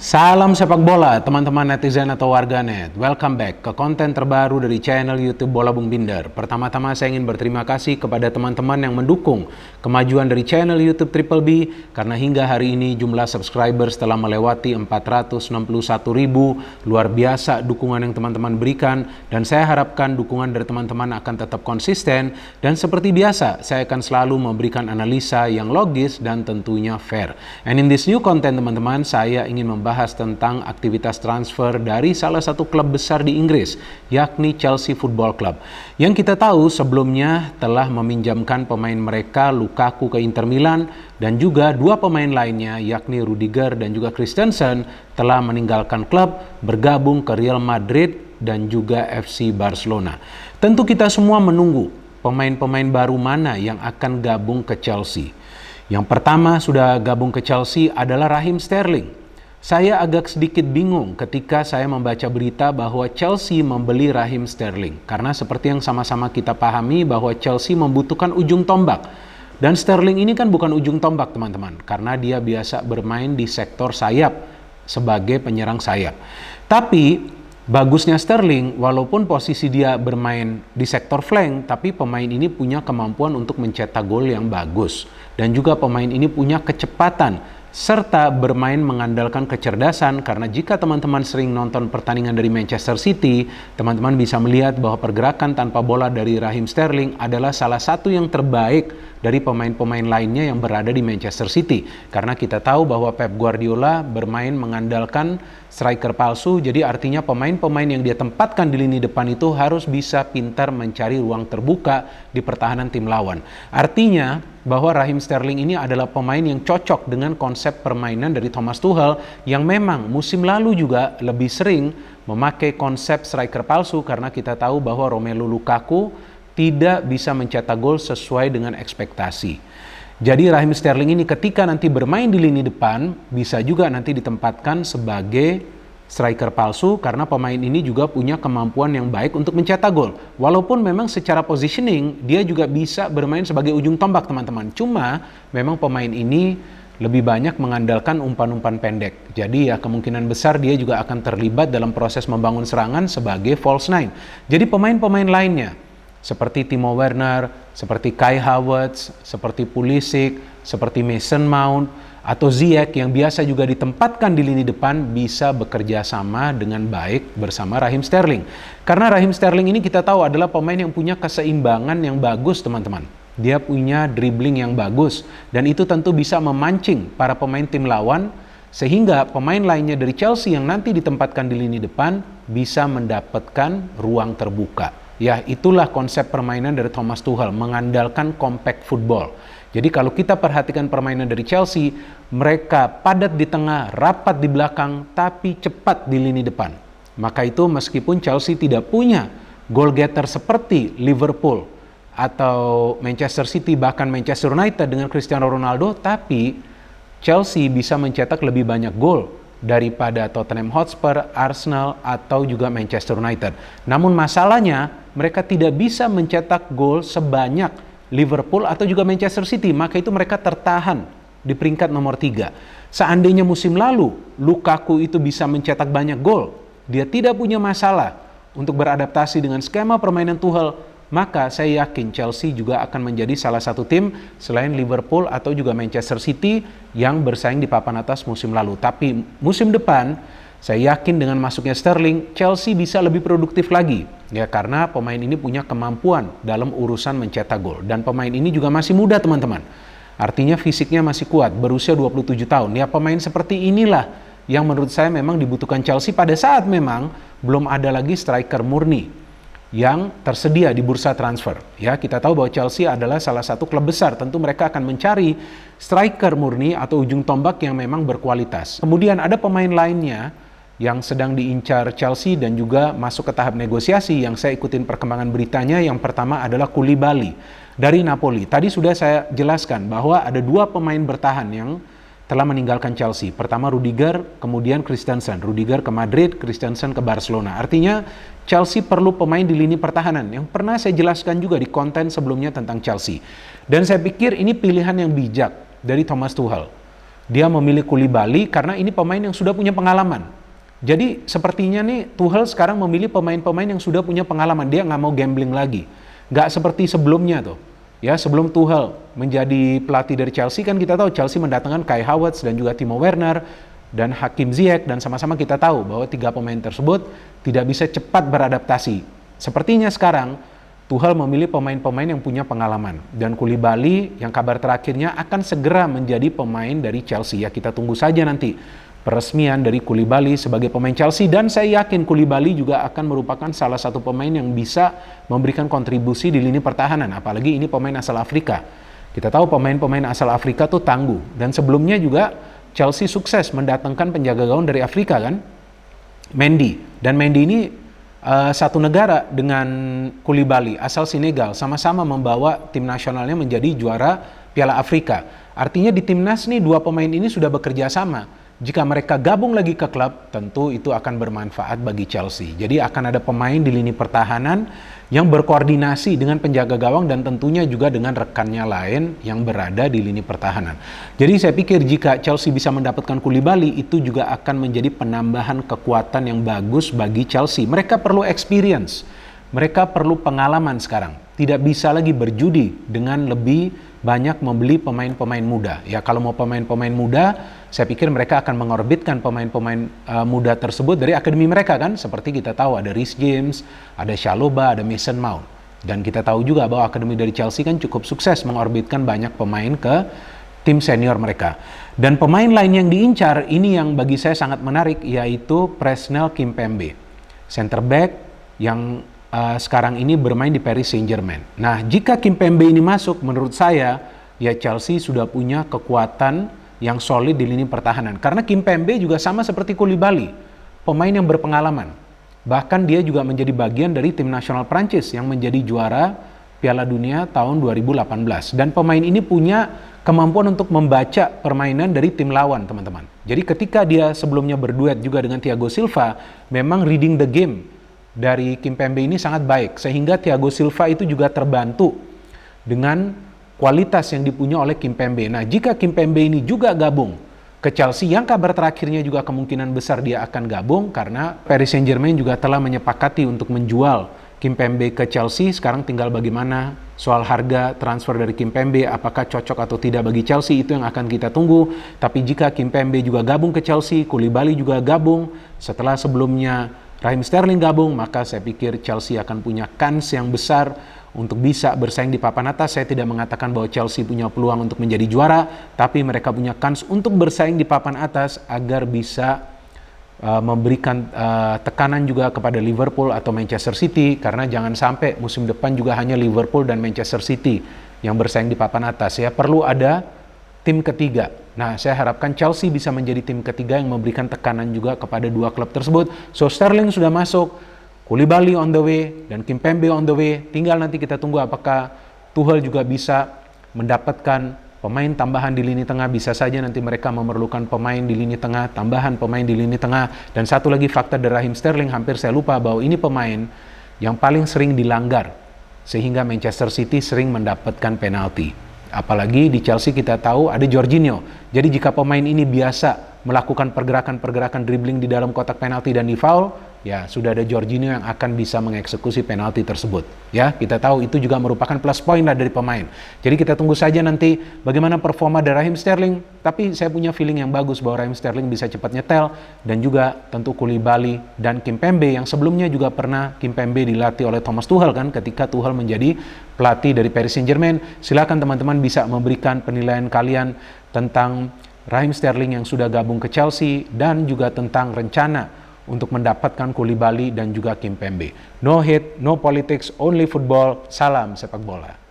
Salam sepak bola, teman-teman netizen atau warganet. Welcome back ke konten terbaru dari channel YouTube Bola Bung Binder. Pertama-tama saya ingin berterima kasih kepada teman-teman yang mendukung kemajuan dari channel YouTube Triple B, karena hingga hari ini jumlah subscribers telah melewati 461.000. Luar biasa dukungan yang teman-teman berikan, dan saya harapkan dukungan dari teman-teman akan tetap konsisten, dan seperti biasa saya akan selalu memberikan analisa yang logis dan tentunya fair. And in this new content, teman-teman, saya ingin membahas tentang aktivitas transfer dari salah satu klub besar di Inggris, yakni Chelsea Football Club, yang kita tahu sebelumnya telah meminjamkan pemain mereka Lukaku ke Inter Milan, dan juga dua pemain lainnya yakni Rudiger dan juga Christensen telah meninggalkan klub, bergabung ke Real Madrid dan juga FC Barcelona. Tentu kita semua menunggu pemain-pemain baru mana yang akan gabung ke Chelsea. Yang pertama sudah gabung ke Chelsea adalah Raheem Sterling. Saya agak sedikit bingung ketika saya membaca berita bahwa Chelsea membeli Raheem Sterling, karena seperti yang sama-sama kita pahami bahwa Chelsea membutuhkan ujung tombak. Dan Sterling ini kan bukan ujung tombak, teman-teman, karena dia biasa bermain di sektor sayap sebagai penyerang sayap. Tapi bagusnya Sterling, walaupun posisi dia bermain di sektor flank, tapi pemain ini punya kemampuan untuk mencetak gol yang bagus. Dan juga pemain ini punya kecepatan, serta bermain mengandalkan kecerdasan, karena jika teman-teman sering nonton pertandingan dari Manchester City, teman-teman bisa melihat bahwa pergerakan tanpa bola dari Raheem Sterling adalah salah satu yang terbaik dari pemain-pemain lainnya yang berada di Manchester City. Karena kita tahu bahwa Pep Guardiola bermain mengandalkan striker palsu, jadi artinya pemain-pemain yang dia tempatkan di lini depan itu harus bisa pintar mencari ruang terbuka di pertahanan tim lawan. Artinya bahwa Raheem Sterling ini adalah pemain yang cocok dengan konsep permainan dari Thomas Tuchel, yang memang musim lalu juga lebih sering memakai konsep striker palsu, karena kita tahu bahwa Romelu Lukaku tidak bisa mencetak gol sesuai dengan ekspektasi. Jadi Raheem Sterling ini ketika nanti bermain di lini depan bisa juga nanti ditempatkan sebagai striker palsu, karena pemain ini juga punya kemampuan yang baik untuk mencetak gol. Walaupun memang secara positioning dia juga bisa bermain sebagai ujung tombak, teman-teman. Cuma memang pemain ini lebih banyak mengandalkan umpan-umpan pendek. Jadi ya kemungkinan besar dia juga akan terlibat dalam proses membangun serangan sebagai false nine. Jadi pemain-pemain lainnya seperti Timo Werner, seperti Kai Havertz, seperti Pulisic, seperti Mason Mount, atau Ziyech yang biasa juga ditempatkan di lini depan bisa bekerja sama dengan baik bersama Raheem Sterling. Karena Raheem Sterling ini kita tahu adalah pemain yang punya keseimbangan yang bagus, teman-teman. Dia punya dribbling yang bagus, dan itu tentu bisa memancing para pemain tim lawan, sehingga pemain lainnya dari Chelsea yang nanti ditempatkan di lini depan bisa mendapatkan ruang terbuka. Ya, itulah konsep permainan dari Thomas Tuchel, mengandalkan compact football. Jadi kalau kita perhatikan permainan dari Chelsea, mereka padat di tengah, rapat di belakang, tapi cepat di lini depan. Maka itu meskipun Chelsea tidak punya goal getter seperti Liverpool atau Manchester City, bahkan Manchester United dengan Cristiano Ronaldo, tapi Chelsea bisa mencetak lebih banyak gol daripada Tottenham Hotspur, Arsenal, atau juga Manchester United. Namun masalahnya mereka tidak bisa mencetak gol sebanyak Liverpool atau juga Manchester City, maka itu mereka tertahan di peringkat nomor 3. Seandainya musim lalu Lukaku itu bisa mencetak banyak gol, dia tidak punya masalah untuk beradaptasi dengan skema permainan Tuchel, maka saya yakin Chelsea juga akan menjadi salah satu tim selain Liverpool atau juga Manchester City yang bersaing di papan atas musim lalu. Tapi musim depan saya yakin dengan masuknya Sterling, Chelsea bisa lebih produktif lagi. Ya, karena pemain ini punya kemampuan dalam urusan mencetak gol. Dan pemain ini juga masih muda, teman-teman. Artinya fisiknya masih kuat, berusia 27 tahun. Ya, pemain seperti inilah yang menurut saya memang dibutuhkan Chelsea pada saat memang belum ada lagi striker murni yang tersedia di bursa transfer. Ya, kita tahu bahwa Chelsea adalah salah satu klub besar. Tentu mereka akan mencari striker murni atau ujung tombak yang memang berkualitas. Kemudian ada pemain lainnya yang sedang diincar Chelsea dan juga masuk ke tahap negosiasi yang saya ikutin perkembangan beritanya. Yang pertama adalah Koulibaly dari Napoli. Tadi sudah saya jelaskan bahwa ada dua pemain bertahan yang telah meninggalkan Chelsea. Pertama Rudiger, kemudian Christensen. Rudiger ke Madrid, Christensen ke Barcelona. Artinya Chelsea perlu pemain di lini pertahanan yang pernah saya jelaskan juga di konten sebelumnya tentang Chelsea. Dan saya pikir ini pilihan yang bijak dari Thomas Tuchel. dia memilih Koulibaly karena ini pemain yang sudah punya pengalaman. Jadi sepertinya nih Tuchel sekarang memilih pemain-pemain yang sudah punya pengalaman. Dia nggak mau gambling lagi. Nggak seperti sebelumnya tuh. Ya, sebelum Tuchel menjadi pelatih dari Chelsea kan kita tahu Chelsea mendatangkan Kai Havertz dan juga Timo Werner dan Hakim Ziyech, dan sama-sama kita tahu bahwa 3 pemain tersebut tidak bisa cepat beradaptasi. Sepertinya sekarang Tuchel memilih pemain-pemain yang punya pengalaman, dan Koulibaly yang kabar terakhirnya akan segera menjadi pemain dari Chelsea. Ya, kita tunggu saja nanti peresmian dari Koulibaly sebagai pemain Chelsea, dan saya yakin Koulibaly juga akan merupakan salah satu pemain yang bisa memberikan kontribusi di lini pertahanan, apalagi ini pemain asal Afrika. Kita tahu pemain-pemain asal Afrika tuh tangguh, dan sebelumnya juga Chelsea sukses mendatangkan penjaga gawang dari Afrika kan, Mendy. Dan Mendy ini satu negara dengan Koulibaly, asal Senegal, sama-sama membawa tim nasionalnya menjadi juara Piala Afrika. Artinya di timnas nih 2 pemain ini sudah bekerja sama. Jika mereka gabung lagi ke klub, tentu itu akan bermanfaat bagi Chelsea. Jadi akan ada pemain di lini pertahanan yang berkoordinasi dengan penjaga gawang dan tentunya juga dengan rekannya lain yang berada di lini pertahanan. Jadi saya pikir jika Chelsea bisa mendapatkan Koulibaly, itu juga akan menjadi penambahan kekuatan yang bagus bagi Chelsea. Mereka perlu experience, mereka perlu pengalaman sekarang. Tidak bisa lagi berjudi dengan lebih banyak membeli pemain-pemain muda. Ya, kalau mau pemain-pemain muda, saya pikir mereka akan mengorbitkan pemain-pemain muda tersebut dari akademi mereka kan. Seperti kita tahu ada Reece James, ada Chalobah, ada Mason Mount. Dan kita tahu juga bahwa akademi dari Chelsea kan cukup sukses mengorbitkan banyak pemain ke tim senior mereka. Dan pemain lain yang diincar ini yang bagi saya sangat menarik, yaitu Presnel Kimpembe, center back yang sekarang ini bermain di Paris Saint-Germain. Nah, jika Kimpembe ini masuk, menurut saya ya Chelsea sudah punya kekuatan yang solid di lini pertahanan. Karena Kimpembe juga sama seperti Koulibaly, pemain yang berpengalaman. Bahkan dia juga menjadi bagian dari tim nasional Prancis yang menjadi juara Piala Dunia tahun 2018. Dan pemain ini punya kemampuan untuk membaca permainan dari tim lawan, teman-teman. Jadi ketika dia sebelumnya berduet juga dengan Thiago Silva, memang reading the game dari Kimpembe ini sangat baik, sehingga Thiago Silva itu juga terbantu dengan kualitas yang dipunya oleh Kimpembe. Nah, jika Kimpembe ini juga gabung ke Chelsea, yang kabar terakhirnya juga kemungkinan besar dia akan gabung karena Paris Saint-Germain juga telah menyepakati untuk menjual Kimpembe ke Chelsea. Sekarang tinggal bagaimana soal harga transfer dari Kimpembe, apakah cocok atau tidak bagi Chelsea, itu yang akan kita tunggu. Tapi jika Kimpembe juga gabung ke Chelsea, Koulibaly juga gabung, setelah sebelumnya Raheem Sterling gabung, maka saya pikir Chelsea akan punya kans yang besar untuk bisa bersaing di papan atas. Saya tidak mengatakan bahwa Chelsea punya peluang untuk menjadi juara, tapi mereka punya kans untuk bersaing di papan atas agar bisa memberikan tekanan juga kepada Liverpool atau Manchester City, karena jangan sampai musim depan juga hanya Liverpool dan Manchester City yang bersaing di papan atas. Ya, perlu ada tim ketiga. Nah, saya harapkan Chelsea bisa menjadi tim ketiga yang memberikan tekanan juga kepada 2 klub tersebut. So, Sterling sudah masuk, Koulibaly on the way, dan Kimpembe on the way. Tinggal nanti kita tunggu apakah Tuchel juga bisa mendapatkan pemain tambahan di lini tengah. Bisa saja nanti mereka memerlukan pemain di lini tengah, tambahan pemain di lini tengah. Dan satu lagi fakta dari Raheem Sterling, hampir saya lupa bahwa ini pemain yang paling sering dilanggar, sehingga Manchester City sering mendapatkan penalti. Apalagi di Chelsea kita tahu ada Jorginho. Jadi jika pemain ini biasa melakukan pergerakan-pergerakan dribbling di dalam kotak penalti dan di foul, ya sudah ada Jorginho yang akan bisa mengeksekusi penalti tersebut. Ya, kita tahu itu juga merupakan plus point lah dari pemain. Jadi kita tunggu saja nanti bagaimana performa dari Raheem Sterling. Tapi saya punya feeling yang bagus bahwa Raheem Sterling bisa cepat nyetel, dan juga tentu Koulibaly dan Kimpembe yang sebelumnya juga pernah Kimpembe dilatih oleh Thomas Tuchel kan ketika Tuchel menjadi pelatih dari Paris Saint-Germain. Silakan teman-teman bisa memberikan penilaian kalian tentang Raheem Sterling yang sudah gabung ke Chelsea dan juga tentang rencana untuk mendapatkan Koulibaly dan juga Kimpembe. No hate, no politics, only football. Salam sepak bola.